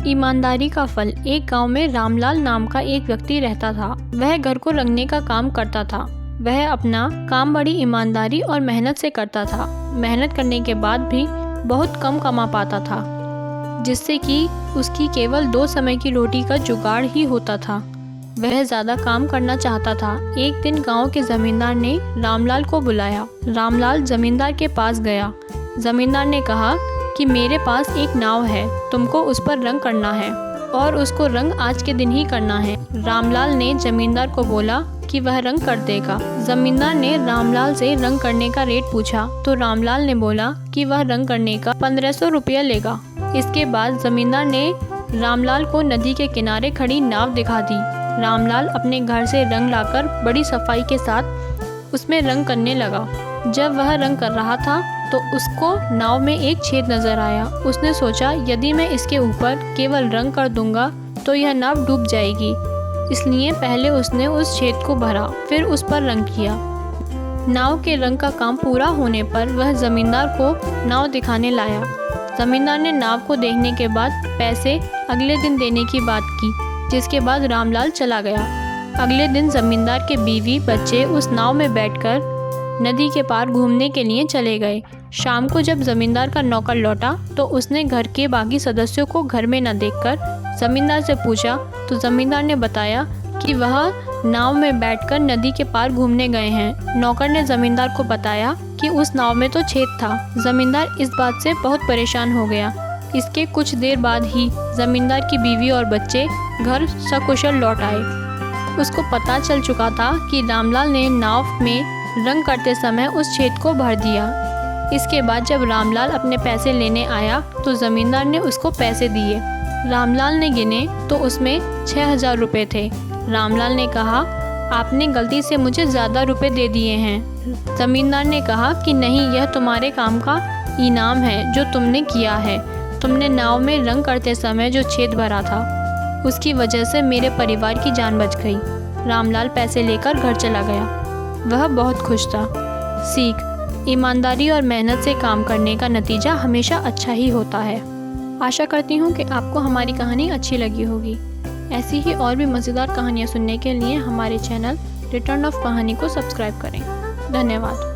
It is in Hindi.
ईमानदारी का फल। एक गांव में रामलाल नाम का एक व्यक्ति रहता था। वह घर को रंगने का काम करता था। वह अपना काम बड़ी ईमानदारी और मेहनत से करता था। मेहनत करने के बाद भी बहुत कम कमा पाता था, जिससे कि उसकी केवल 2 समय की रोटी का जुगाड़ ही होता था। वह ज़्यादा काम करना चाहता था। एक दिन गांव के ज़मींदार ने रामलाल को बुलाया। रामलाल ज़मींदार के पास गया। ज़मींदार ने कहा कि मेरे पास एक नाव है, तुमको उस पर रंग करना है और उसको रंग आज के दिन ही करना है। रामलाल ने ज़मींदार को बोला कि वह रंग कर देगा। ज़मींदार ने रामलाल से रंग करने का रेट पूछा तो रामलाल ने बोला कि वह रंग करने का 1500 रुपया लेगा। इसके बाद ज़मींदार ने रामलाल को नदी के किनारे खड़ी नाव दिखा दी। रामलाल अपने घर से रंग लाकर बड़ी सफाई के साथ उसमें रंग करने लगा। जब वह रंग कर रहा था तो उसको नाव में एक छेद नजर आया। उसने सोचा यदि मैं इसके ऊपर केवल रंग कर दूंगा तो यह नाव डूब जाएगी, इसलिए पहले उसने उस छेद को भरा, फिर उस पर रंग किया। नाव के रंग का काम पूरा होने पर वह ज़मींदार को नाव दिखाने लाया। ज़मींदार ने नाव को देखने के बाद पैसे अगले दिन देने की बात की, जिसके बाद रामलाल चला गया। अगले दिन ज़मींदार के बीवी बच्चे उस नाव में बैठकर नदी के पार घूमने के लिए चले गए। शाम को जब ज़मींदार का नौकर लौटा तो उसने घर के बाकी सदस्यों को घर में न देखकर ज़मींदार से पूछा तो ज़मींदार ने बताया कि वह नाव में बैठकर नदी के पार घूमने गए हैं। नौकर ने ज़मींदार को बताया कि उस नाव में तो छेद था। ज़मींदार इस बात से बहुत परेशान हो गया। इसके कुछ देर बाद ही ज़मींदार की बीवी और बच्चे घर सकुशल लौट आए। उसको पता चल चुका था कि रामलाल ने नाव में रंग करते समय उस छेद को भर दिया। इसके बाद जब रामलाल अपने पैसे लेने आया तो ज़मींदार ने उसको पैसे दिए। रामलाल ने गिने तो उसमें 6000 रुपये थे। रामलाल ने कहा, आपने गलती से मुझे ज़्यादा रुपए दे दिए हैं। ज़मींदार ने कहा कि नहीं, यह तुम्हारे काम का इनाम है जो तुमने किया है। तुमने नाव में रंग करते समय जो छेद भरा था उसकी वजह से मेरे परिवार की जान बच गई। रामलाल पैसे लेकर घर चला गया। वह बहुत खुश था। सीख: ईमानदारी और मेहनत से काम करने का नतीजा हमेशा अच्छा ही होता है। आशा करती हूँ कि आपको हमारी कहानी अच्छी लगी होगी। ऐसी ही और भी मज़ेदार कहानियाँ सुनने के लिए हमारे चैनल रिटर्न ऑफ कहानी को सब्सक्राइब करें। धन्यवाद।